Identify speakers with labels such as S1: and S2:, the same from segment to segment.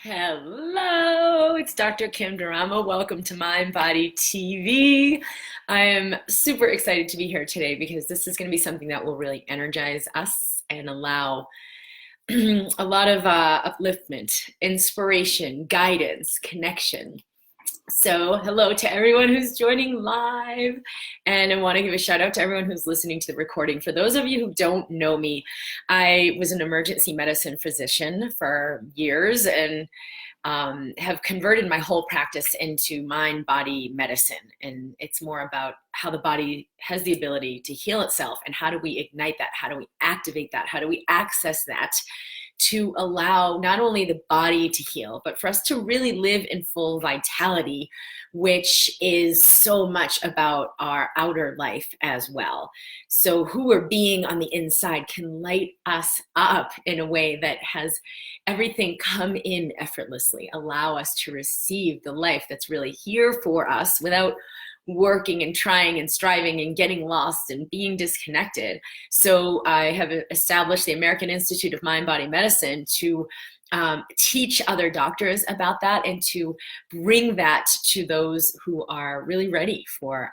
S1: Hello, it's Dr. Kim Durama. Welcome to MindBody TV. I am super excited to be here today because this is going to be something that will really energize us and allow a lot of upliftment, inspiration, guidance, connection. So hello to everyone who's joining live, and I want to give a shout out to everyone who's listening to the recording. For those of you who don't know me, I was an emergency medicine physician for years and have converted my whole practice into mind-body medicine. And it's more about how the body has the ability to heal itself and how do we ignite that? How do we activate that? How do we access that to allow not only the body to heal, but for us to really live in full vitality, which is so much about our outer life as well. So who we're being on the inside can light us up in a way that has everything come in effortlessly, allow us to receive the life that's really here for us without working and trying and striving and getting lost and being disconnected. So I have established the American Institute of Mind-Body Medicine to teach other doctors about that and to bring that to those who are really ready for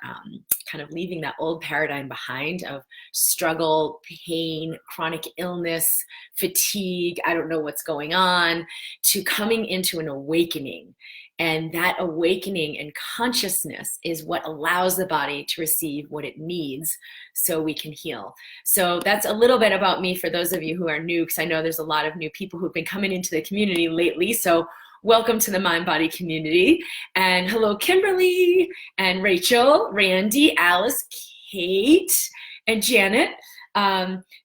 S1: kind of leaving that old paradigm behind of struggle, pain, chronic illness, fatigue, I don't know what's going on, to coming into an awakening. And that awakening and consciousness is what allows the body to receive what it needs so we can heal. So that's a little bit about me for those of you who are new, because I know there's a lot of new people who've been coming into the community lately. So welcome to the Mind Body community. And hello, Kimberly and Rachel, Randy, Alice, Kate, and Janet.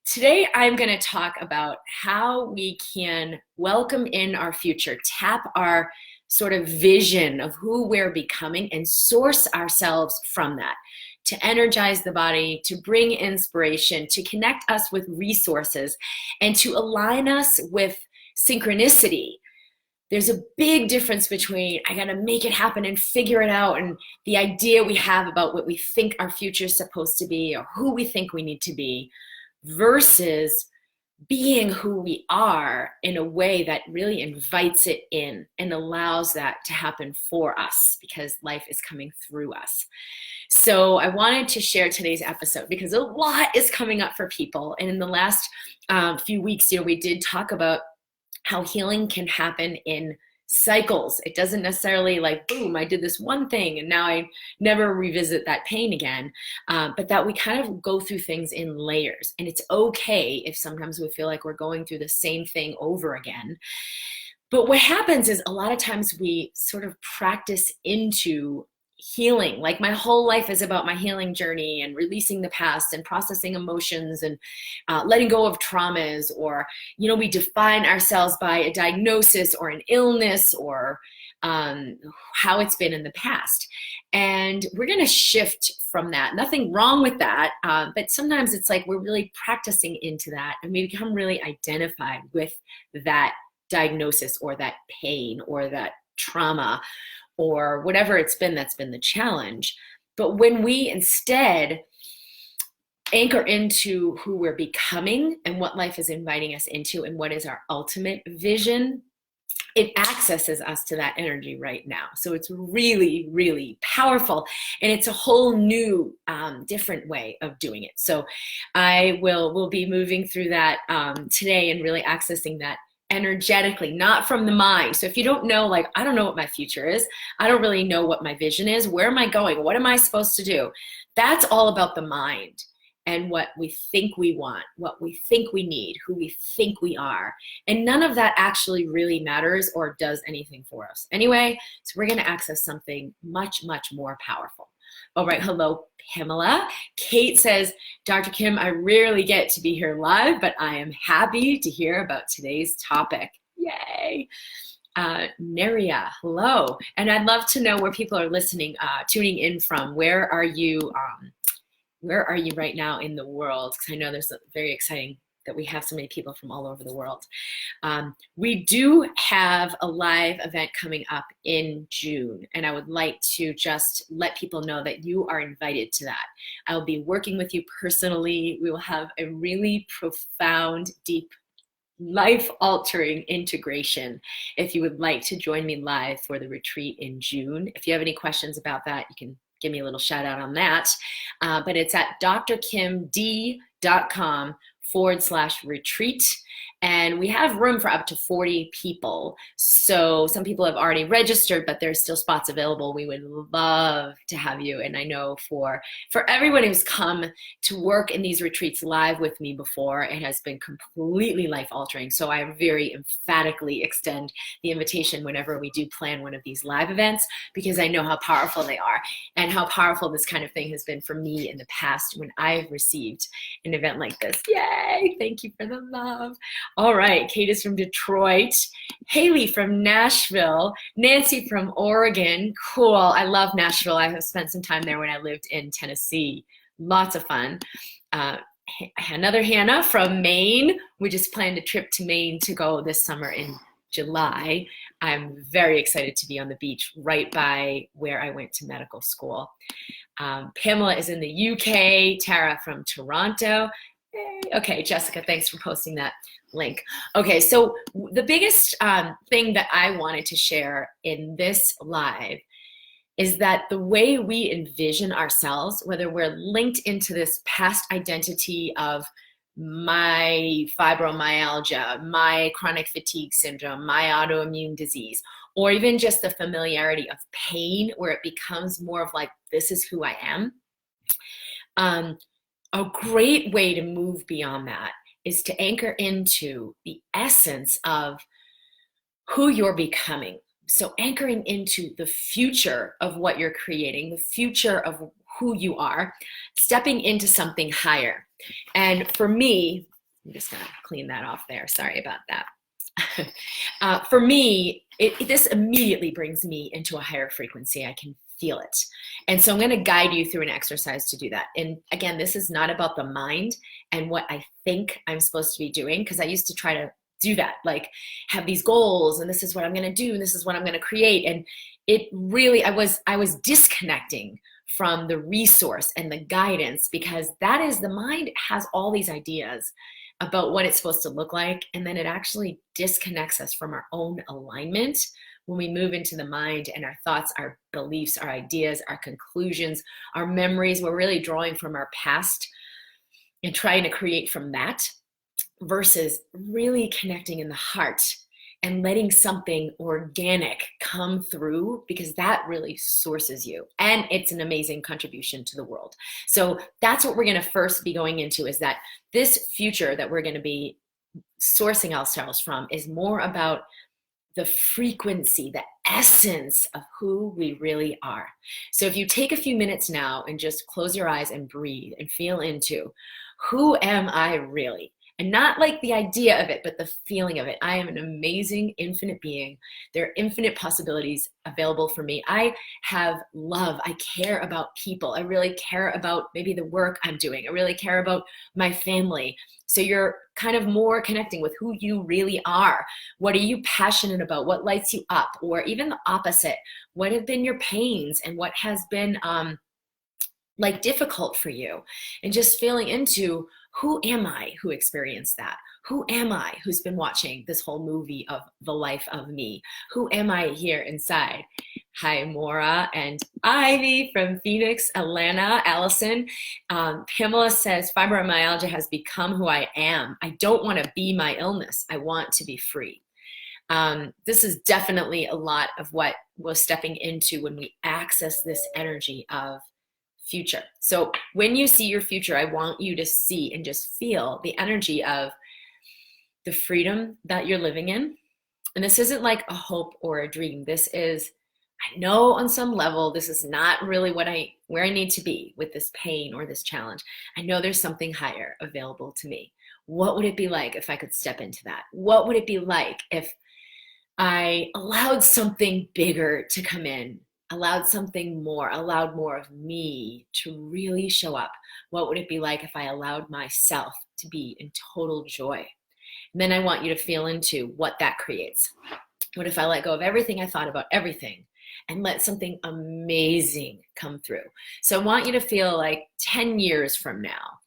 S1: Today I'm going to talk about how we can welcome in our future, tap our sort of vision of who we're becoming and source ourselves from that, to energize the body, to bring inspiration, to connect us with resources, and to align us with synchronicity. There's a big difference between I gotta make it happen and figure it out and the idea we have about what we think our future is supposed to be or who we think we need to be versus being who we are in a way that really invites it in and allows that to happen for us because life is coming through us. So I wanted to share today's episode because a lot is coming up for people. And in the last few weeks, we did talk about how healing can happen in cycles. It doesn't necessarily like, boom, I did this one thing and now I never revisit that pain again. But that we kind of go through things in layers. And it's okay if sometimes we feel like we're going through the same thing over again. But what happens is a lot of times we sort of practice into healing. Like my whole life is about my healing journey and releasing the past and processing emotions and letting go of traumas, or we define ourselves by a diagnosis or an illness or how it's been in the past. And we're going to shift from that. Nothing wrong with that, but sometimes it's like we're really practicing into that and we become really identified with that diagnosis or that pain or that trauma or whatever it's been that's been the challenge. But when we instead anchor into who we're becoming and what life is inviting us into and what is our ultimate vision, it accesses us to that energy right now. So it's really, really powerful. And it's a whole new, different way of doing it. So we'll be moving through that today and really accessing that energetically, not from the mind. So if you don't know, like, I don't know what my future is, I don't really know what my vision is, where am I going, what am I supposed to do? That's all about the mind and what we think we want, what we think we need, who we think we are. And none of that actually really matters or does anything for us. Anyway, so we're going to access something much, much more powerful. All right, hello, Pamela. Kate says, Dr. Kim, I rarely get to be here live, but I am happy to hear about today's topic. Yay. Neria, hello. And I'd love to know where people are listening, tuning in from. Where are you right now in the world? Because I know there's a very exciting that we have so many people from all over the world. We do have a live event coming up in June, and I would like to just let people know that you are invited to that. I will be working with you personally. We will have a really profound, deep life-altering integration. If you would like to join me live for the retreat in June, if you have any questions about that, you can give me a little shout out on that. But it's at drkimd.com/retreat. And we have room for up to 40 people. So some people have already registered, but there's still spots available. We would love to have you. And I know for everyone who's come to work in these retreats live with me before, it has been completely life altering. So I very emphatically extend the invitation whenever we do plan one of these live events, because I know how powerful they are and how powerful this kind of thing has been for me in the past when I've received an event like this. Yay! Thank you for the love. All right, Kate is from Detroit, Haley from Nashville, Nancy from Oregon. Cool, I love Nashville. I have spent some time there when I lived in Tennessee. Lots of fun. Another Hannah from Maine. We just planned a trip to Maine to go this summer in July. I'm very excited to be on the beach right by where I went to medical school. Pamela is in the UK, Tara from Toronto. Okay, Jessica, thanks for posting that link. Okay, so the biggest thing that I wanted to share in this live is that the way we envision ourselves, whether we're linked into this past identity of my fibromyalgia, my chronic fatigue syndrome, my autoimmune disease, or even just the familiarity of pain where it becomes more of like, this is who I am. A great way to move beyond that is to anchor into the essence of who you're becoming. So anchoring into the future of what you're creating, the future of who you are, stepping into something higher. And for me, I'm just gonna clean that off there. Sorry about that. For me, this immediately brings me into a higher frequency. I can feel it. And so I'm going to guide you through an exercise to do that. And again, this is not about the mind and what I think I'm supposed to be doing, because I used to try to do that, like have these goals and this is what I'm going to do and this is what I'm going to create. And it really, I was disconnecting from the resource and the guidance, because that is, the mind has all these ideas about what it's supposed to look like, and then it actually disconnects us from our own alignment when we move into the mind, and our thoughts, our beliefs, our ideas, our conclusions, our memories. We're really drawing from our past and trying to create from that, versus really connecting in the heart and letting something organic come through, because that really sources you. And it's an amazing contribution to the world. So that's what we're going to first be going into, is that this future that we're going to be sourcing ourselves from is more about the frequency, the essence of who we really are. So if you take a few minutes now and just close your eyes and breathe and feel into, who am I really? And not like the idea of it, but the feeling of it. I am an amazing, infinite being. There are infinite possibilities available for me. I have love. I care about people. I really care about maybe the work I'm doing. I really care about my family. So you're kind of more connecting with who you really are. What are you passionate about? What lights you up? Or even the opposite. What have been your pains and what has been like difficult for you? And just feeling into, who am I who experienced that? Who am I who's been watching this whole movie of the life of me? Who am I here inside? Hi, Maura and Ivy from Phoenix, Alana, Allison. Pamela says, fibromyalgia has become who I am. I don't want to be my illness. I want to be free. This is definitely a lot of what we're stepping into when we access this energy of future. So when you see your future, I want you to see and just feel the energy of the freedom that you're living in. And this isn't like a hope or a dream. This is, I know on some level, this is not really where I need to be with this pain or this challenge. I know there's something higher available to me. What would it be like if I could step into that? What would it be like if I allowed something bigger to come in? Allowed something more, allowed more of me to really show up? What would it be like if I allowed myself to be in total joy? And then I want you to feel into what that creates. What if I let go of everything I thought about everything and let something amazing come through? So I want you to feel like 10 years from now,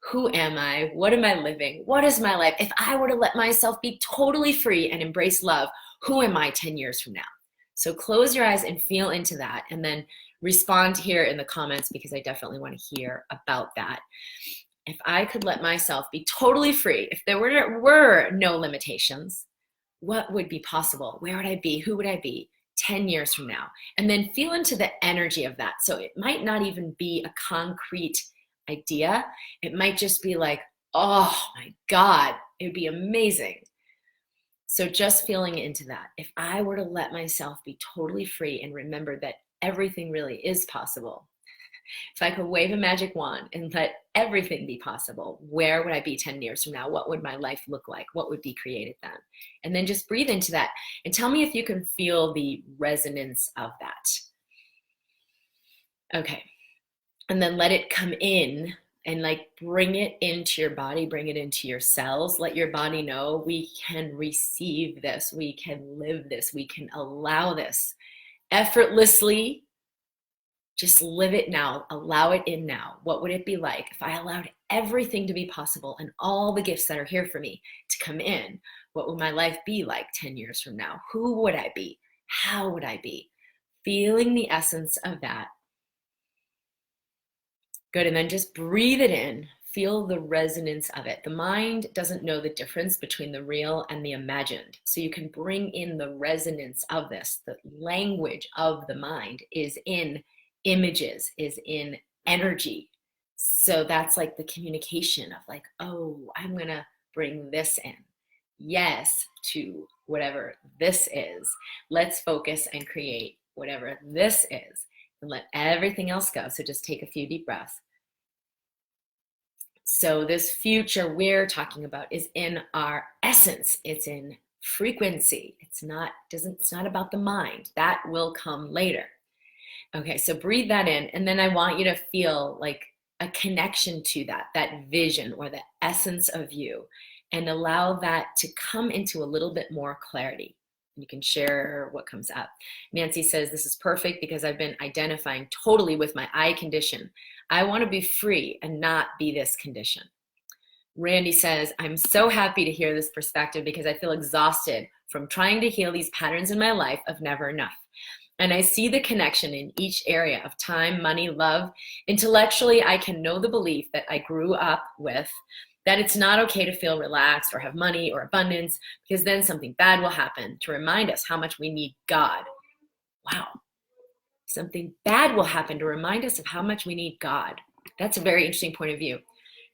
S1: Who am I? What am I living? What is my life? If I were to let myself be totally free and embrace love, who am I 10 years from now? So close your eyes and feel into that, and then respond here in the comments, because I definitely want to hear about that. If I could let myself be totally free, if there were no limitations, what would be possible? Where would I be? Who would I be 10 years from now? And then feel into the energy of that. So it might not even be a concrete idea. It might just be like, oh my God, it would be amazing. So just feeling into that. If I were to let myself be totally free and remember that everything really is possible, if I could wave a magic wand and let everything be possible, where would I be 10 years from now? What would my life look like? What would be created then? And then just breathe into that and tell me if you can feel the resonance of that. Okay. And then let it come in and like bring it into your body, bring it into your cells. Let your body know we can receive this, we can live this, we can allow this effortlessly. Just live it now, allow it in now. What would it be like if I allowed everything to be possible and all the gifts that are here for me to come in? What would my life be like 10 years from now? Who would I be? How would I be? Feeling the essence of that. Good, and then just breathe it in. Feel the resonance of it. The mind doesn't know the difference between the real and the imagined. So you can bring in the resonance of this. The language of the mind is in images, is in energy. So that's like the communication of like, oh, I'm gonna bring this in. Yes, to whatever this is. Let's focus and create whatever this is and let everything else go. So just take a few deep breaths. So this future we're talking about is in our essence. It's in frequency. It's not about the mind. That will come later. Okay, so breathe that in, and then I want you to feel like a connection to that vision or the essence of you, and allow that to come into a little bit more clarity. You can share what comes up. Nancy says, this is perfect because I've been identifying totally with my I condition. I want to be free and not be this condition. Randy says, I'm so happy to hear this perspective because I feel exhausted from trying to heal these patterns in my life of never enough. And I see the connection in each area of time, money, love. Intellectually, I can know the belief that I grew up with, that it's not okay to feel relaxed or have money or abundance, because then something bad will happen to remind us how much we need God. Wow. Something bad will happen to remind us of how much we need God. That's a very interesting point of view.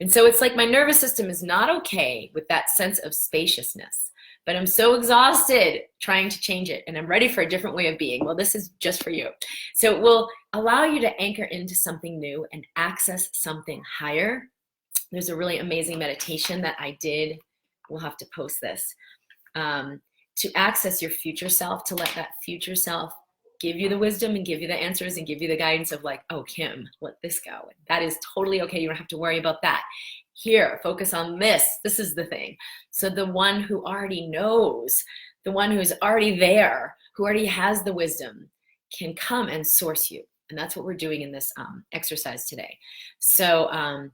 S1: And so it's like my nervous system is not okay with that sense of spaciousness. But I'm so exhausted trying to change it, and I'm ready for a different way of being. Well, this is just for you. So it will allow you to anchor into something new and access something higher. There's a really amazing meditation that I did. We'll have to post this. To access your future self, to let that future self give you the wisdom and give you the answers and give you the guidance of like, oh, Kim, let this go. That is totally okay. You don't have to worry about that. Here, focus on this. This is the thing. So the one who already knows, the one who's already there, who already has the wisdom, can come and source you. And that's what we're doing in this exercise today. So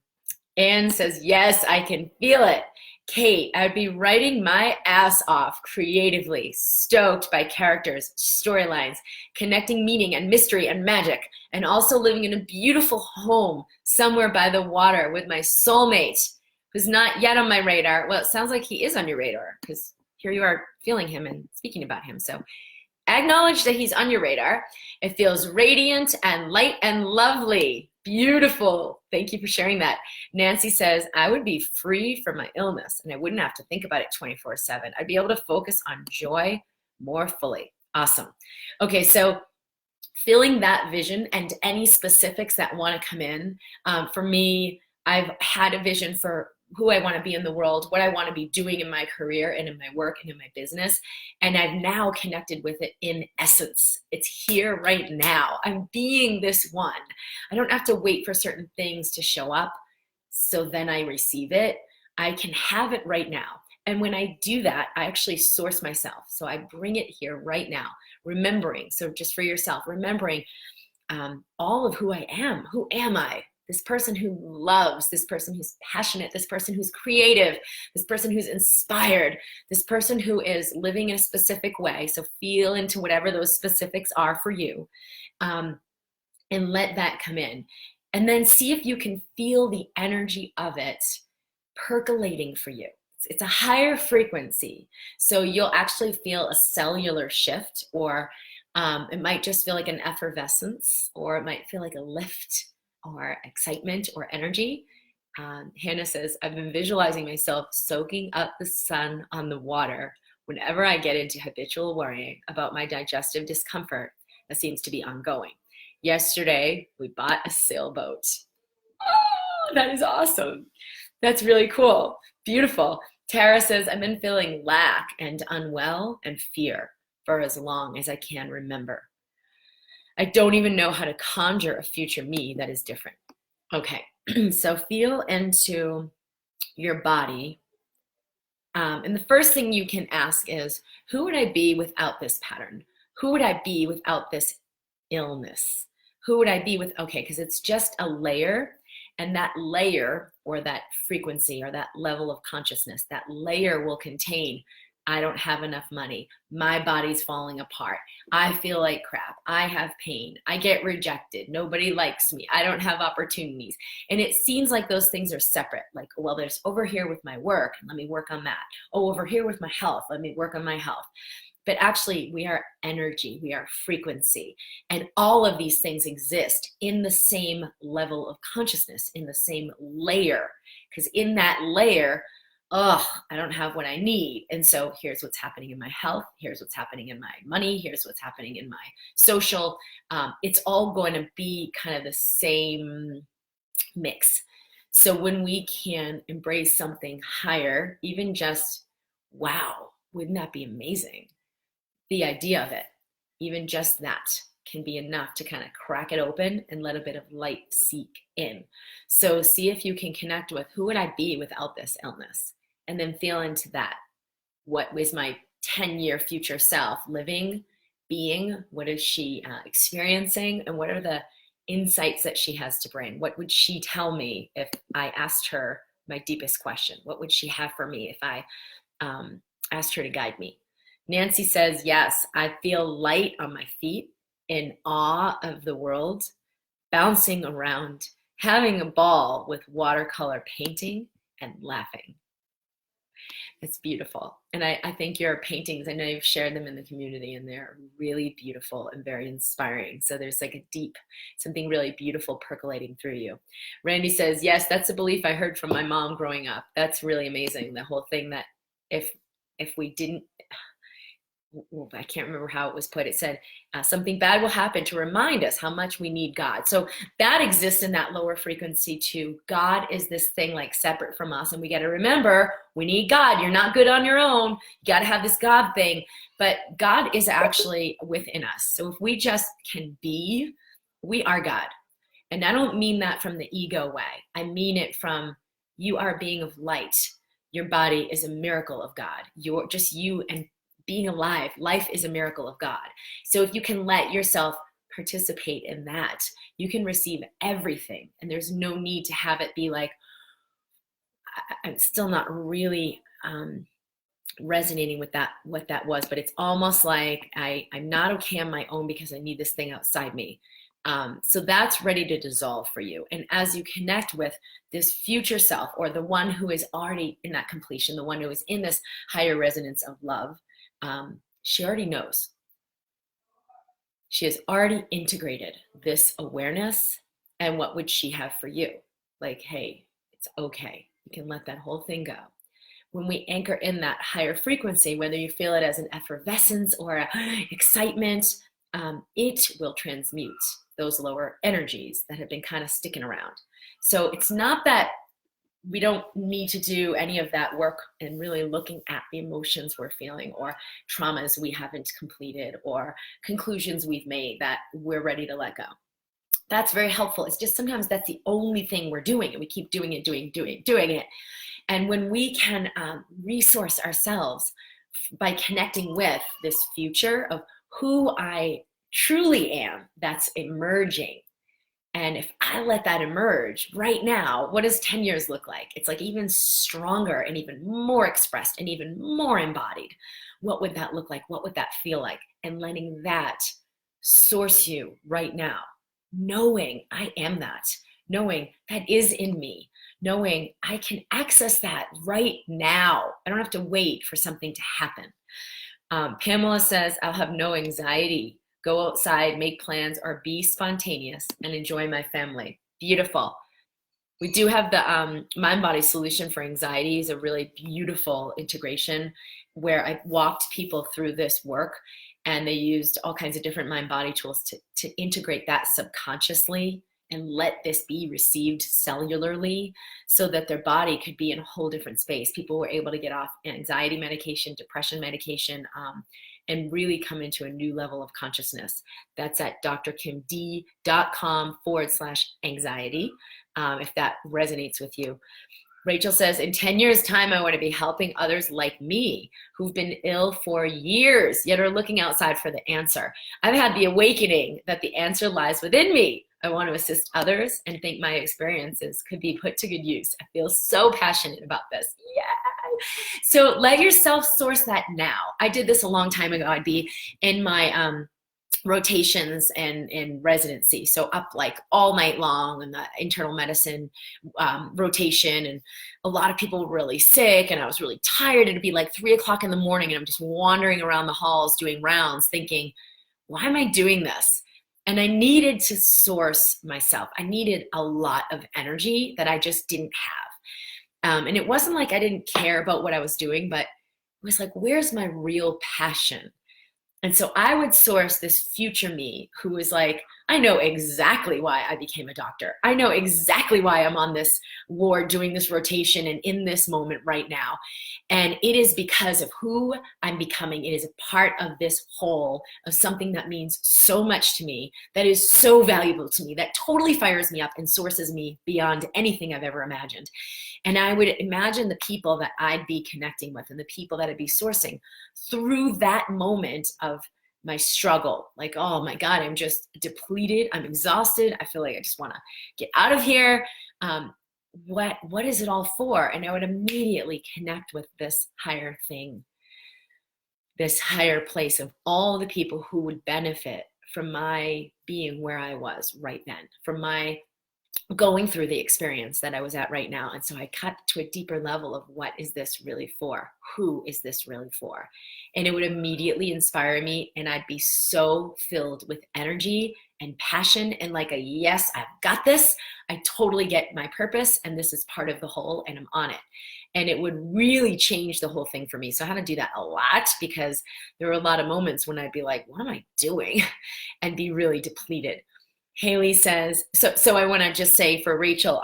S1: Anne says, yes, I can feel it. Kate, I would be writing my ass off creatively, stoked by characters, storylines, connecting meaning and mystery and magic, and also living in a beautiful home somewhere by the water with my soulmate, who's not yet on my radar. Well, it sounds like he is on your radar, because here you are feeling him and speaking about him. So acknowledge that he's on your radar. It feels radiant and light and lovely. Beautiful. Thank you for sharing that. Nancy says, I would be free from my illness and I wouldn't have to think about it 24/7. I'd be able to focus on joy more fully. Awesome. Okay, so feeling that vision and any specifics that want to come in. For me, I've had a vision for who I want to be in the world, what I want to be doing in my career and in my work and in my business. And I've now connected with it in essence. It's here right now. I'm being this one. I don't have to wait for certain things to show up so then I receive it. I can have it right now. And when I do that, I actually source myself. So I bring it here right now, remembering. So just for yourself, remembering all of who I am. Who am I? this person who loves, this person who's passionate, this person who's creative, this person who's inspired, this person who is living in a specific way. So feel into whatever those specifics are for you, and let that come in. And then see if you can feel the energy of it percolating for you. It's a higher frequency. So you'll actually feel a cellular shift, or it might just feel like an effervescence, or it might feel like a lift or excitement or energy. Hannah says, I've been visualizing myself soaking up the sun on the water whenever I get into habitual worrying about my digestive discomfort that seems to be ongoing. Yesterday, we bought a sailboat. Oh, that is awesome. That's really cool. Beautiful. Tara says, I've been feeling lack and unwell and fear for as long as I can remember. I don't even know how to conjure a future me that is different. Okay, so feel into your body. And the first thing you can ask is, who would I be without this pattern? Who would I be without this illness? Who would I be with? Okay, because it's just a layer, and that layer, or that frequency, or that level of consciousness, that layer will contain, I don't have enough money, my body's falling apart, I feel like crap, I have pain, I get rejected, nobody likes me, I don't have opportunities. And it seems like those things are separate. Like, well, there's over here with my work, let me work on that. Oh, over here with my health, let me work on my health. But actually, we are energy, we are frequency, and all of these things exist in the same level of consciousness, in the same layer. Because in that layer, oh, I don't have what I need. And so here's what's happening in my health, here's what's happening in my money, here's what's happening in my social. It's all going to be kind of the same mix. So when we can embrace something higher, even just, wow, wouldn't that be amazing? The idea of it, even just that, can be enough to kind of crack it open and let a bit of light seep in. So see if you can connect with, who would I be without this illness? And then feel into that. What was my 10-year future self living, being? What is she experiencing? And what are the insights that she has to bring? What would she tell me if I asked her my deepest question? What would she have for me if I asked her to guide me? Nancy says, yes, I feel light on my feet, in awe of the world, bouncing around, having a ball with watercolor painting and laughing. It's beautiful. And I think your paintings, I know you've shared them in the community, and they're really beautiful and very inspiring. So there's like a deep, something really beautiful percolating through you. Randy says, yes, that's a belief I heard from my mom growing up. That's really amazing. The whole thing that if we didn't, I can't remember how it was put. It said something bad will happen to remind us how much we need God. So that exists in that lower frequency too. God is this thing like separate from us, and we got to remember we need God. You're not good on your own. You got to have this God thing, but God is actually within us. So if we just can be, we are God. And I don't mean that from the ego way. I mean it from, you are a being of light. Your body is a miracle of God. You're just you, and being alive, life is a miracle of God. So if you can let yourself participate in that, you can receive everything. And there's no need to have it be like, I'm still not really resonating with that, what that was, but it's almost like I'm not okay on my own because I need this thing outside me. So that's ready to dissolve for you. And as you connect with this future self, or the one who is already in that completion, the one who is in this higher resonance of love, she already knows. She has already integrated this awareness. And what would she have for you? Like, hey, it's okay. You can let that whole thing go. When we anchor in that higher frequency, whether you feel it as an effervescence or an excitement, it will transmute those lower energies that have been kind of sticking around. So it's not that we don't need to do any of that work and really looking at the emotions we're feeling, or traumas we haven't completed, or conclusions we've made that we're ready to let go. That's very helpful. It's just sometimes that's the only thing we're doing, and we keep doing it, doing it. And when we can resource ourselves by connecting with this future of who I truly am, that's emerging, And if I let that emerge right now, what does 10 years look like? It's like even stronger and even more expressed and even more embodied. What would that look like? What would that feel like? And letting that source you right now, knowing I am that, knowing that is in me, knowing I can access that right now. I don't have to wait for something to happen. Pamela says, I'll have no anxiety. Go outside, make plans, or be spontaneous and enjoy my family. Beautiful. We do have the MindBody solution for anxiety is a really beautiful integration where I walked people through this work, and they used all kinds of different MindBody tools to integrate that subconsciously and let this be received cellularly so that their body could be in a whole different space. People were able to get off anxiety medication, depression medication, and really come into a new level of consciousness. That's at drkimd.com/anxiety, if that resonates with you. Rachel says, in 10 years' time, I want to be helping others like me who've been ill for years, yet are looking outside for the answer. I've had the awakening that the answer lies within me. I want to assist others and think my experiences could be put to good use. I feel so passionate about this. Yeah. So let yourself source that now. I did this a long time ago. I'd be in my rotations and in residency, so up like all night long in the internal medicine rotation, and a lot of people were really sick and I was really tired. It'd be like 3 o'clock in the morning and I'm just wandering around the halls doing rounds thinking, why am I doing this? And I needed to source myself. I needed a lot of energy that I just didn't have, and it wasn't like I didn't care about what I was doing, but it was like, where's my real passion? And so I would source this future me who was like, I know exactly why I became a doctor. I know exactly why I'm on this ward doing this rotation and in this moment right now. And it is because of who I'm becoming. It is a part of this whole of something that means so much to me, that is so valuable to me, that totally fires me up and sources me beyond anything I've ever imagined. And I would imagine the people that I'd be connecting with and the people that I'd be sourcing through that moment of my struggle. Like, oh my God, I'm just depleted. I'm exhausted. I feel like I just want to get out of here. What is it all for? And I would immediately connect with this higher thing, this higher place of all the people who would benefit from my being where I was right then, from my going through the experience that I was at right now. And so I cut to a deeper level of what is this really for? Who is this really for? And it would immediately inspire me, and I'd be so filled with energy and passion and like a, yes, I've got this. I totally get my purpose and this is part of the whole and I'm on it. And it would really change the whole thing for me. So I had to do that a lot because there were a lot of moments when I'd be like, what am I doing? And be really depleted. Haley says, so I want to just say for Rachel,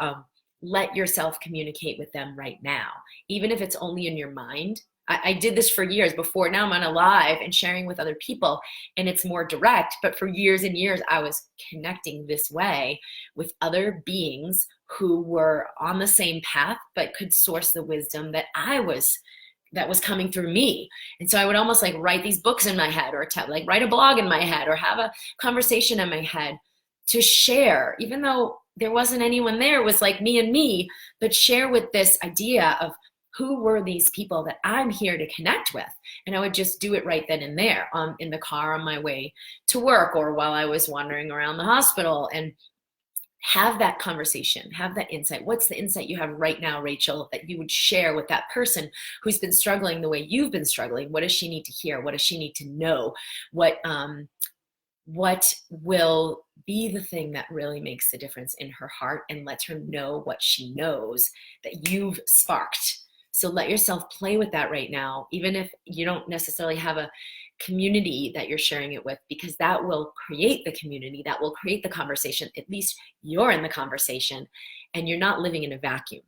S1: let yourself communicate with them right now, even if it's only in your mind. I did this for years before. Now I'm on a live and sharing with other people and it's more direct. But for years and years, I was connecting this way with other beings who were on the same path, but could source the wisdom that was coming through me. And so I would almost like write these books in my head or like write a blog in my head or have a conversation in my head to share, even though there wasn't anyone there, it was like me and me, but share with this idea of who were these people that I'm here to connect with. And I would just do it right then and there in the car on my way to work or while I was wandering around the hospital, and have that conversation, have that insight. What's the insight you have right now, Rachel, that you would share with that person who's been struggling the way you've been struggling? What does she need to hear? What does she need to know? What will be the thing that really makes the difference in her heart and lets her know what she knows that you've sparked? So let yourself play with that right now, even if you don't necessarily have a community that you're sharing it with, because that will create the community, that will create the conversation. At least you're in the conversation and you're not living in a vacuum.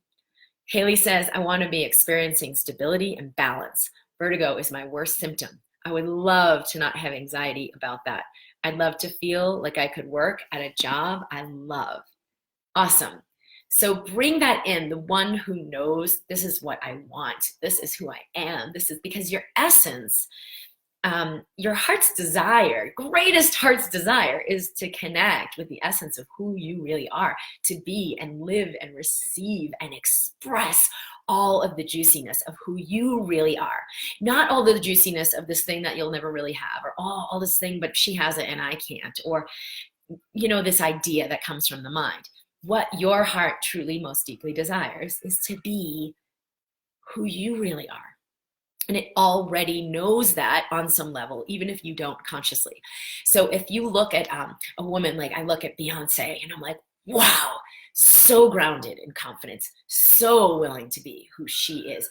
S1: Haley says, I want to be experiencing stability and balance. Vertigo is my worst symptom. I would love to not have anxiety about that. I'd love to feel like I could work at a job I love. Awesome. So bring that in, the one who knows this is what I want. This is who I am. This is because your essence your heart's desire, greatest heart's desire, is to connect with the essence of who you really are, to be and live and receive and express all of the juiciness of who you really are. Not all the juiciness of this thing that you'll never really have, or all this thing, but she has it and I can't, or, you know, this idea that comes from the mind. What your heart truly most deeply desires is to be who you really are. And it already knows that on some level, even if you don't consciously. So if you look at a woman, like I look at Beyonce and I'm like, wow, so grounded in confidence, so willing to be who she is.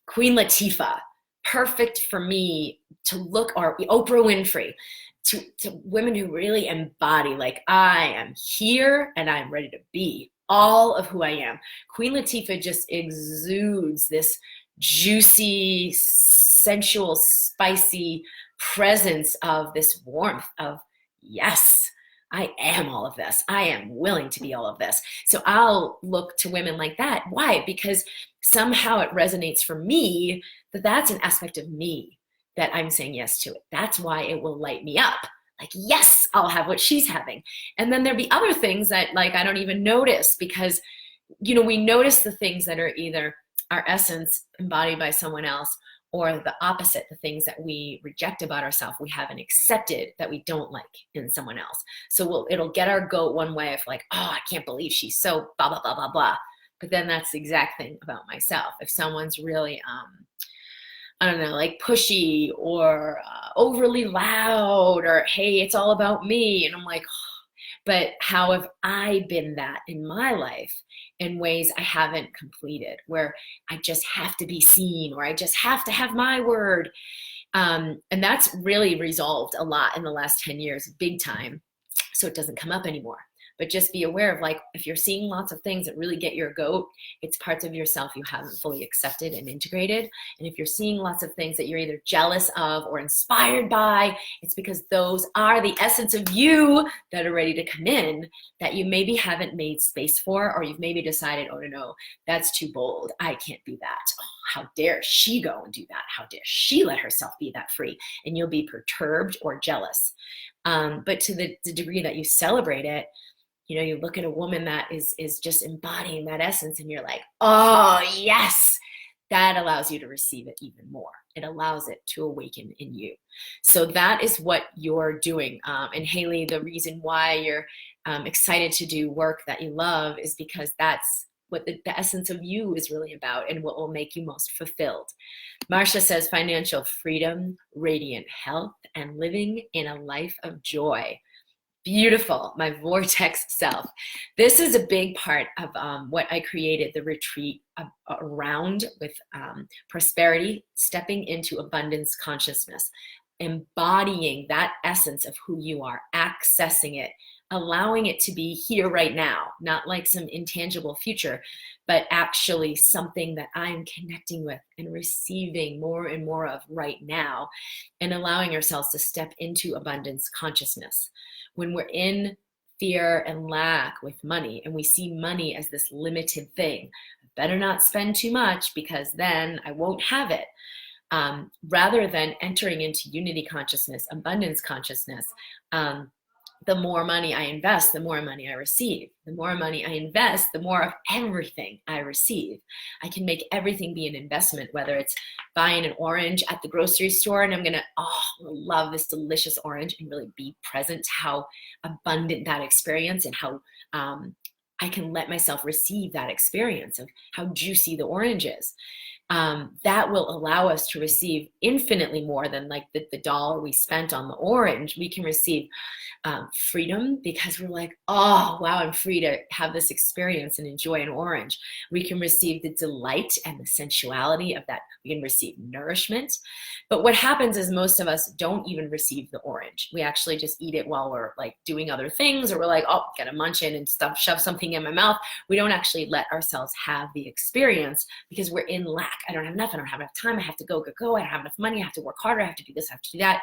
S1: Queen Latifah, perfect for me to look, or Oprah Winfrey, to women who really embody, like, I am here and I'm ready to be all of who I am. Queen Latifah just exudes this juicy, sensual, spicy presence of this warmth of, yes, I am all of this. I am willing to be all of this. So I'll look to women like that. Why? Because somehow it resonates for me that that's an aspect of me that I'm saying yes to it. That's why it will light me up. Like, yes, I'll have what she's having. And then there'll be other things that, like, I don't even notice, because, you know, we notice the things that are either our essence embodied by someone else, or the opposite, the things that we reject about ourselves, we haven't accepted, that we don't like in someone else. So it'll get our goat one way of like, oh, I can't believe she's so blah, blah, blah, blah, blah. But then that's the exact thing about myself. If someone's really, I don't know, like pushy or overly loud, or, hey, it's all about me. And I'm like, oh. But how have I been that in my life in ways I haven't completed, where I just have to be seen, or I just have to have my word. And that's really resolved a lot in the last 10 years, big time. So it doesn't come up anymore. But just be aware of, like, if you're seeing lots of things that really get your goat, it's parts of yourself you haven't fully accepted and integrated. And if you're seeing lots of things that you're either jealous of or inspired by, it's because those are the essence of you that are ready to come in, that you maybe haven't made space for, or you've maybe decided, oh, no, that's too bold. I can't be that. Oh, how dare she go and do that? How dare she let herself be that free? And you'll be perturbed or jealous. But to the degree that you celebrate it, you know, you look at a woman that is just embodying that essence, and you're like, oh, yes, that allows you to receive it even more. It allows it to awaken in you. So that is what you're doing. And Haley, the reason why you're excited to do work that you love is because that's what the essence of you is really about, and what will make you most fulfilled. Marsha says, financial freedom, radiant health, and living in a life of joy. Beautiful, my vortex self. This is a big part of what I created the retreat around, with prosperity, stepping into abundance consciousness, embodying that essence of who you are, accessing it, allowing it to be here right now, not like some intangible future, but actually something that I'm connecting with and receiving more and more of right now, and allowing ourselves to step into abundance consciousness. When we're in fear and lack with money, and we see money as this limited thing, I better not spend too much because then I won't have it. Rather than entering into unity consciousness, abundance consciousness, the more money I invest, the more money I receive. The more money I invest, the more of everything I receive. I can make everything be an investment, whether it's buying an orange at the grocery store, and I'm gonna, love this delicious orange, and really be present to how abundant that experience, and how I can let myself receive that experience of how juicy the orange is. That will allow us to receive infinitely more than like the dollar we spent on the orange. We can receive freedom, because we're like, oh, wow, I'm free to have this experience and enjoy an orange. We can receive the delight and the sensuality of that. We can receive nourishment. But what happens is most of us don't even receive the orange. We actually just eat it while we're like doing other things, or we're like, oh, gotta munch in and shove something in my mouth. We don't actually let ourselves have the experience, because we're in lack. I don't have enough. I don't have enough time. I have to go. I don't have enough money. I have to work harder. I have to do this. I have to do that.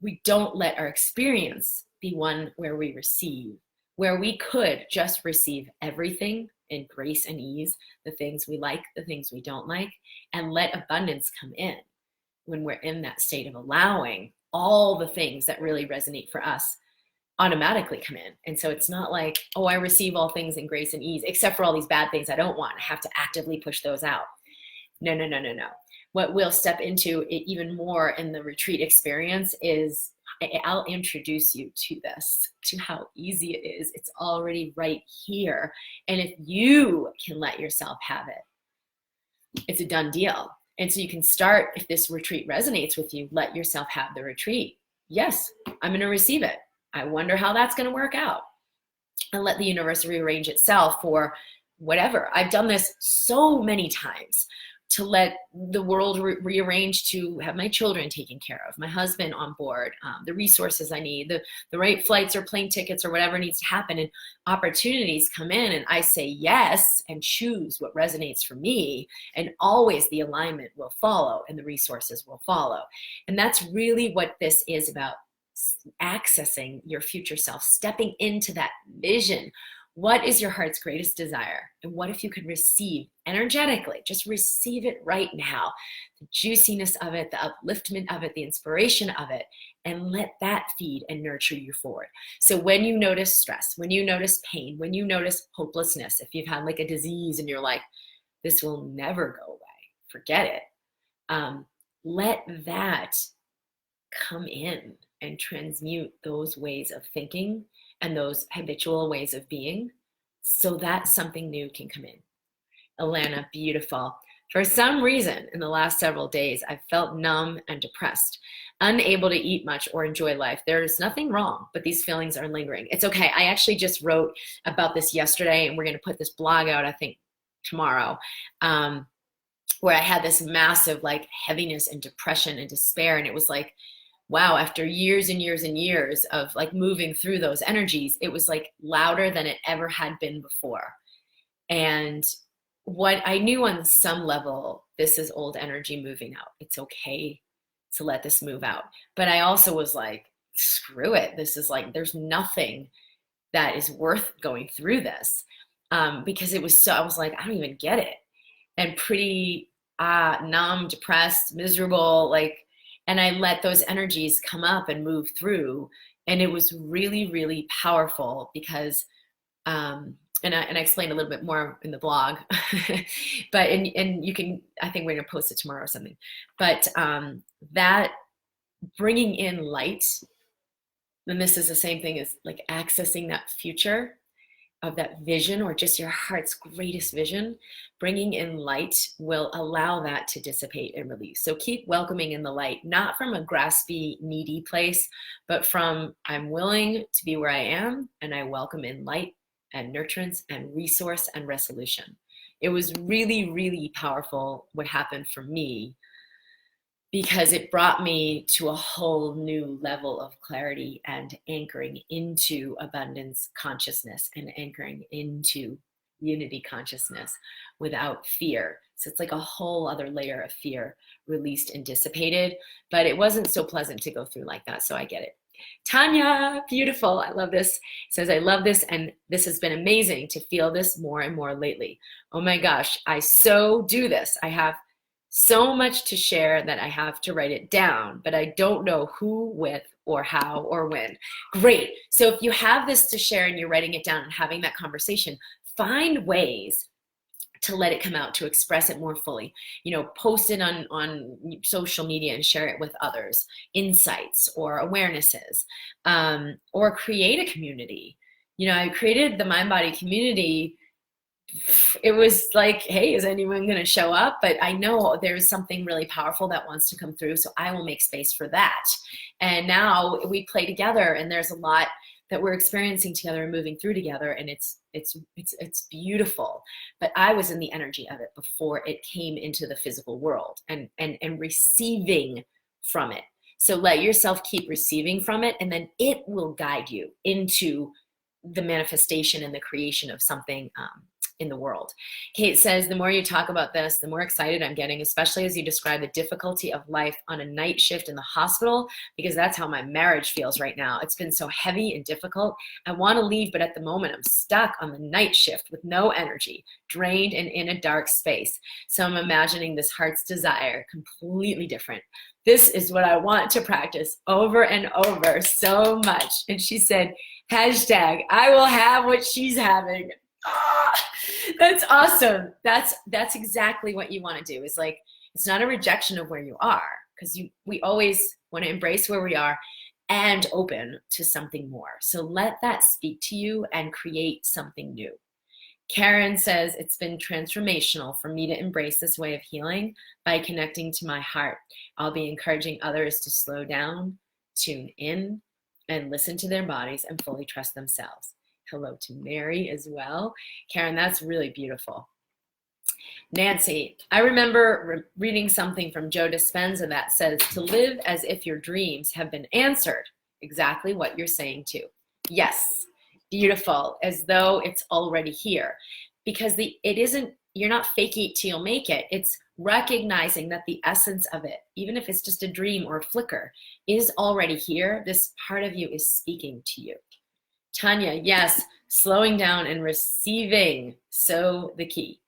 S1: We don't let our experience be one where we receive, where we could just receive everything in grace and ease, the things we like, the things we don't like, and let abundance come in. when we're in that state of allowing, all the things that really resonate for us automatically come in. And so it's not like, oh, I receive all things in grace and ease, except for all these bad things I don't want. I have to actively push those out. No, no, no, no, no. What we'll step into it even more in the retreat experience is I'll introduce you to this, to how easy it is. It's already right here. And if you can let yourself have it, it's a done deal. And so you can start, if this retreat resonates with you, let yourself have the retreat. Yes, I'm going to receive it. I wonder how that's going to work out. And let the universe rearrange itself for whatever. I've done this so many times, to let the world rearrange, to have my children taken care of, my husband on board, the resources I need, the right flights or plane tickets or whatever needs to happen, and opportunities come in, and I say yes and choose what resonates for me, and always the alignment will follow and the resources will follow. And that's really what this is about, accessing your future self, stepping into that vision. What is your heart's greatest desire? And what if you could receive energetically, just receive it right now, the juiciness of it, the upliftment of it, the inspiration of it, and let that feed and nurture you forward. So when you notice stress, when you notice pain, when you notice hopelessness, if you've had like a disease and you're like, this will never go away, forget it. Let that come in and transmute those ways of thinking and those habitual ways of being, so that something new can come in. Alana, beautiful. For some reason, in the last several days, I've felt numb and depressed, unable to eat much or enjoy life. There's nothing wrong, but these feelings are lingering. It's okay. I actually just wrote about this yesterday, and we're going to put this blog out, I think, tomorrow, where I had this massive like heaviness and depression and despair. And it was like, wow, after years and years and years of like moving through those energies, it was like louder than it ever had been before. And what I knew on some level, this is old energy moving out. It's okay to let this move out. But I also was like, screw it. This is like, there's nothing that is worth going through this. Because it was so, I was like, I don't even get it. And pretty numb, depressed, miserable, like, and I let those energies come up and move through. And it was really, really powerful because, and I explained a little bit more in the blog, but, and you can, I think we're going to post it tomorrow or something, but that bringing in light, and this is the same thing as like accessing that future of that vision, or just your heart's greatest vision, bringing in light will allow that to dissipate and release. So keep welcoming in the light, not from a graspy, needy place, but from I'm willing to be where I am, and I welcome in light and nurturance and resource and resolution. It was really, really powerful what happened for me, because it brought me to a whole new level of clarity and anchoring into abundance consciousness and anchoring into unity consciousness without fear. So it's like a whole other layer of fear released and dissipated, but it wasn't so pleasant to go through like that. So I get it. Tanya, beautiful. I love this. It says, I love this. And this has been amazing to feel this more and more lately. Oh my gosh, I so do this. I have so much to share that I have to write it down, but I don't know who, with, or how, or when. Great. So if you have this to share and you're writing it down and having that conversation, find ways to let it come out, to express it more fully. You know, post it on social media and share it with others, insights or awarenesses, or create a community. You know, I created the MindBody community. It was like, hey, is anyone going to show up? But I know there's something really powerful that wants to come through, so I will make space for that. And now we play together, and there's a lot that we're experiencing together and moving through together, and it's beautiful. But I was in the energy of it before it came into the physical world, and receiving from it. So let yourself keep receiving from it, and then it will guide you into the manifestation and the creation of something in the world. Kate says, the more you talk about this, the more excited I'm getting, especially as you describe the difficulty of life on a night shift in the hospital, because that's how my marriage feels right now. It's been so heavy and difficult. I want to leave, but at the moment I'm stuck on the night shift with no energy, drained and in a dark space. So I'm imagining this heart's desire completely different. This is what I want to practice over and over so much. And she said, hashtag, I will have what she's having. Ah, that's awesome. That's exactly what you want to do. Is like, it's not a rejection of where you are, because we always want to embrace where we are and open to something more. So let that speak to you and create something new. Karen says, it's been transformational for me to embrace this way of healing by connecting to my heart. I'll be encouraging others to slow down, tune in, and listen to their bodies and fully trust themselves. Hello to Mary as well. Karen, that's really beautiful. Nancy, I remember reading something from Joe Dispenza that says to live as if your dreams have been answered. Exactly what you're saying too. Yes, beautiful, as though it's already here. Because it isn't, you're not faking it till you'll make it. It's recognizing that the essence of it, even if it's just a dream or a flicker, is already here. This part of you is speaking to you. Tanya, yes, slowing down and receiving, so the key.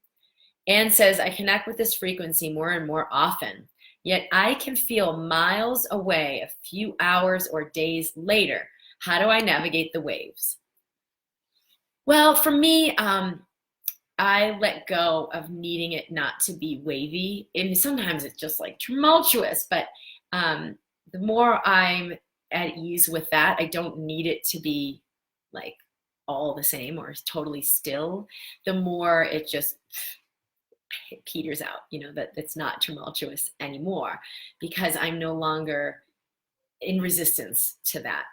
S1: Anne says, I connect with this frequency more and more often, yet I can feel miles away a few hours or days later. How do I navigate the waves? Well, for me, I let go of needing it not to be wavy. And sometimes it's just like tumultuous, but the more I'm at ease with that, I don't need it to be like all the same or totally still, the more it just peters out, that it's not tumultuous anymore, because I'm no longer in resistance to that.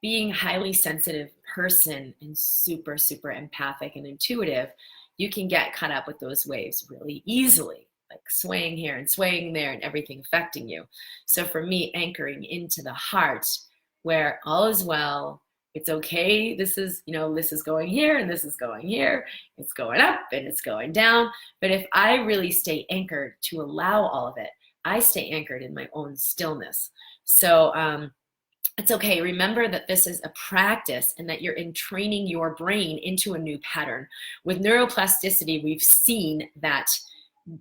S1: Being a highly sensitive person and super, super empathic and intuitive, you can get caught up with those waves really easily, like swaying here and swaying there and everything affecting you. So for me, anchoring into the heart where all is well, it's okay. This is going here and this is going here. It's going up and it's going down. But if I really stay anchored to allow all of it, I stay anchored in my own stillness. So it's okay. Remember that this is a practice and that you're training your brain into a new pattern. With neuroplasticity, we've seen that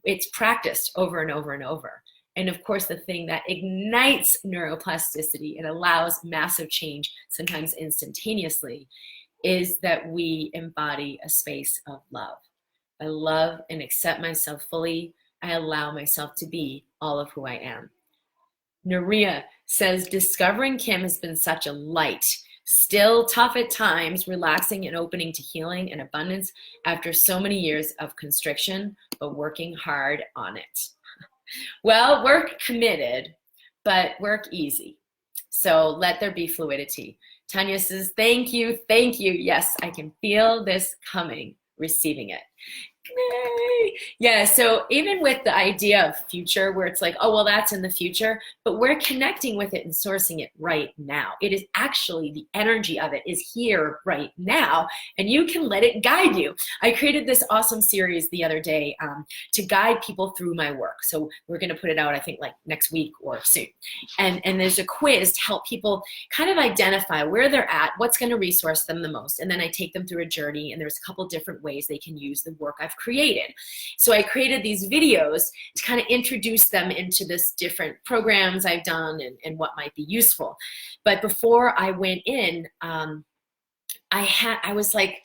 S1: it's practiced over and over and over. And of course, the thing that ignites neuroplasticity and allows massive change, sometimes instantaneously, is that we embody a space of love. I love and accept myself fully. I allow myself to be all of who I am. Naria says, discovering Kim has been such a light. Still tough at times, relaxing and opening to healing and abundance after so many years of constriction, but working hard on it. Well, work committed, but work easy. So let there be fluidity. Tanya says, thank you, thank you. Yes, I can feel this coming, receiving it. Yay. Yeah, so even with the idea of future, where it's like, oh, well, that's in the future, but we're connecting with it and sourcing it right now. It is actually, the energy of it is here right now, and you can let it guide you. I created this awesome series the other day to guide people through my work. So we're going to put it out, I think, like next week or soon. And there's a quiz to help people kind of identify where they're at, what's going to resource them the most. And then I take them through a journey, and there's a couple different ways they can use the work I've created. So I created these videos to kind of introduce them into this different programs I've done and what might be useful. But before I went in, I was like,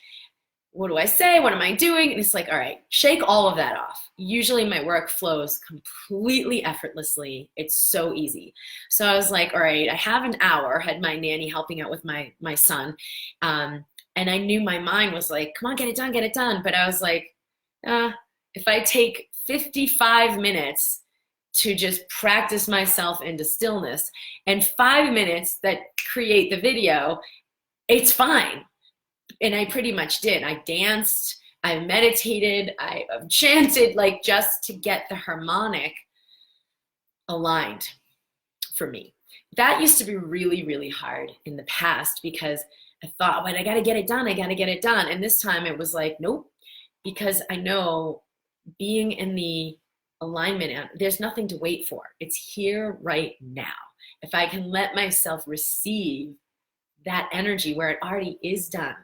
S1: what do I say? What am I doing? And it's like, all right, shake all of that off. Usually my work flows completely effortlessly. It's so easy. So I was like, all right, I have an hour, had my nanny helping out with my son. And I knew my mind was like, come on, get it done, get it done. But I was like, if I take 55 minutes to just practice myself into stillness and 5 minutes that create the video, it's fine. And I pretty much did. I danced, I meditated, I chanted, like just to get the harmonic aligned for me. That used to be really, really hard in the past because I thought, but I got to get it done. I got to get it done. And this time it was like, nope. Because I know being in the alignment, there's nothing to wait for. It's here right now. If I can let myself receive that energy where it already is done,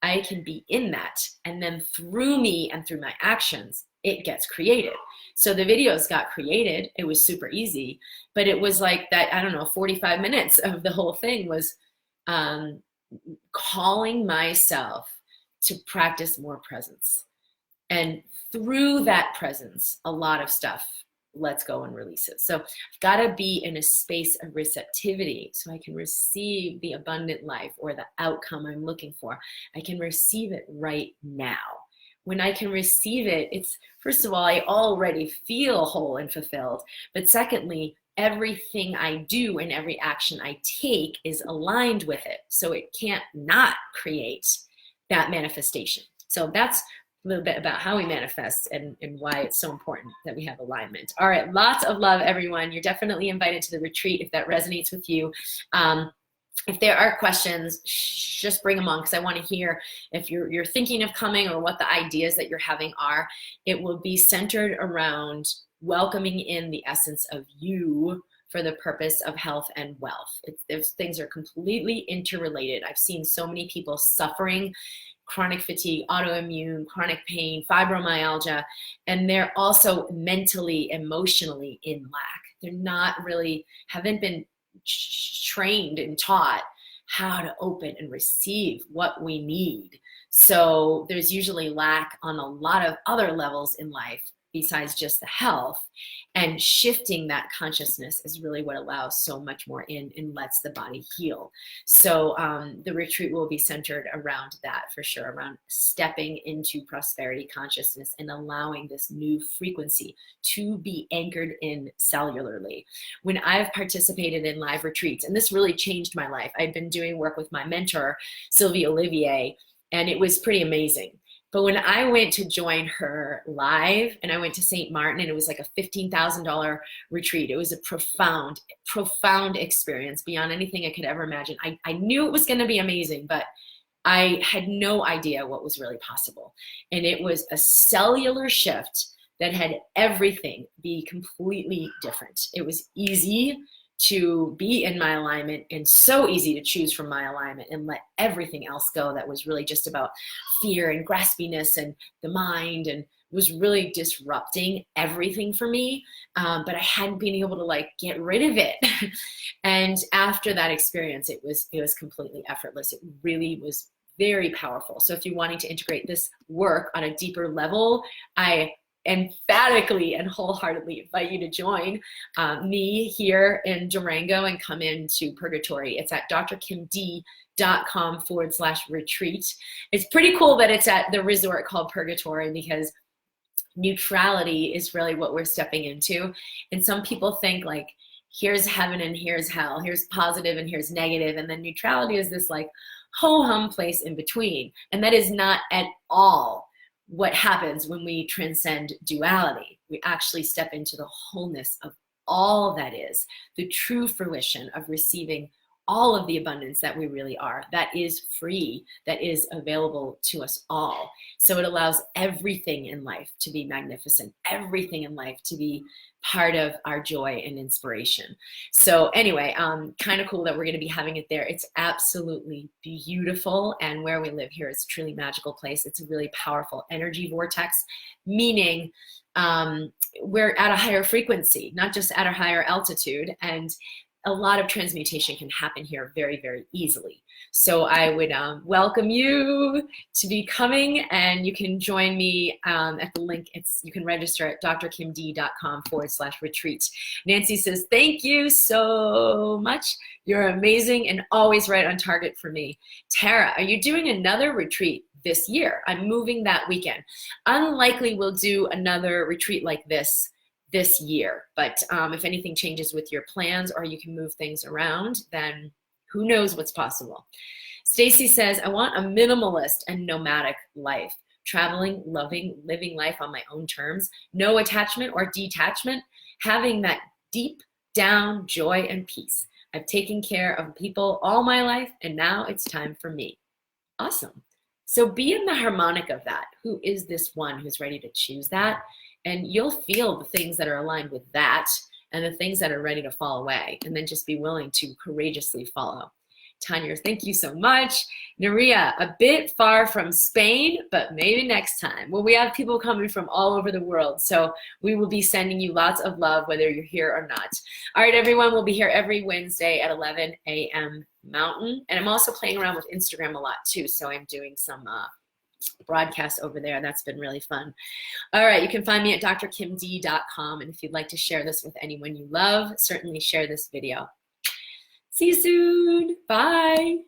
S1: I can be in that. And then through me and through my actions, it gets created. So the videos got created. It was super easy, but it was like that, I don't know, 45 minutes of the whole thing was calling myself to practice more presence. And through that presence, a lot of stuff lets go and release it. So I've got to be in a space of receptivity so I can receive the abundant life or the outcome I'm looking for. I can receive it right now. When I can receive it, it's, first of all, I already feel whole and fulfilled. But secondly, everything I do and every action I take is aligned with it. So it can't not create that manifestation. So that's a little bit about how we manifest and why it's so important that we have alignment. All right, lots of love, everyone. You're definitely invited to the retreat if that resonates with you. If there are questions, just bring them on, because I want to hear if you're thinking of coming or what the ideas that you're having are. It will be centered around welcoming in the essence of you for the purpose of health and wealth. Those things are completely interrelated. I've seen so many people suffering chronic fatigue, autoimmune, chronic pain, fibromyalgia, and they're also mentally, emotionally in lack. They're not really, haven't been trained and taught how to open and receive what we need. So there's usually lack on a lot of other levels in life besides just the health, and shifting that consciousness is really what allows so much more in and lets the body heal. So the retreat will be centered around that for sure, around stepping into prosperity consciousness and allowing this new frequency to be anchored in cellularly. When I've participated in live retreats, and this really changed my life, I've been doing work with my mentor, Sylvie Olivier, and it was pretty amazing. But when I went to join her live, and I went to St. Martin, and it was like a $15,000 retreat. It was a profound, profound experience beyond anything I could ever imagine. I knew it was going to be amazing, but I had no idea what was really possible. And it was a cellular shift that had everything be completely different. It was easy to be in my alignment, and so easy to choose from my alignment and let everything else go that was really just about fear and graspiness and the mind, and was really disrupting everything for me. But I hadn't been able to like get rid of it. And after that experience, it was completely effortless. It really was very powerful. So if you're wanting to integrate this work on a deeper level, I emphatically and wholeheartedly invite you to join me here in Durango and come into Purgatory. It's at drkimd.com/retreat. It's pretty cool that it's at the resort called Purgatory, because neutrality is really what we're stepping into. And some people think like, here's heaven and here's hell, here's positive and here's negative, and then neutrality is this like ho-hum place in between. And that is not at all what happens when we transcend duality. We actually step into the wholeness of all that is, the true fruition of receiving all of the abundance that we really are, that is free, that is available to us all. So it allows everything in life to be magnificent, everything in life to be part of our joy and inspiration. So anyway, kind of cool that we're going to be having it there. It's absolutely beautiful, and where we live here is a truly magical place. It's a really powerful energy vortex, meaning we're at a higher frequency, not just at a higher altitude, and a lot of transmutation can happen here very, very easily. So I would welcome you to be coming, and you can join me at the link. You can register at drkimd.com/retreat. Nancy says, thank you so much. You're amazing and always right on target for me. Tara, are you doing another retreat this year? I'm moving that weekend. Unlikely we'll do another retreat like this year, but if anything changes with your plans or you can move things around, then who knows what's possible. Stacy says, I want a minimalist and nomadic life, traveling, loving, living life on my own terms, no attachment or detachment, having that deep down joy and peace. I've taken care of people all my life, and now it's time for me. Awesome. So be in the harmonic of that. Who is this one who's ready to choose that? And you'll feel the things that are aligned with that and the things that are ready to fall away, and then just be willing to courageously follow. Tanya, thank you so much. Naria, a bit far from Spain, but maybe next time. Well, we have people coming from all over the world, so we will be sending you lots of love, whether you're here or not. All right, everyone, we'll be here every Wednesday at 11 a.m. Mountain. And I'm also playing around with Instagram a lot, too, so I'm doing some broadcasts over there. That's been really fun. All right, you can find me at drkimd.com, and if you'd like to share this with anyone you love, certainly share this video. See you soon. Bye.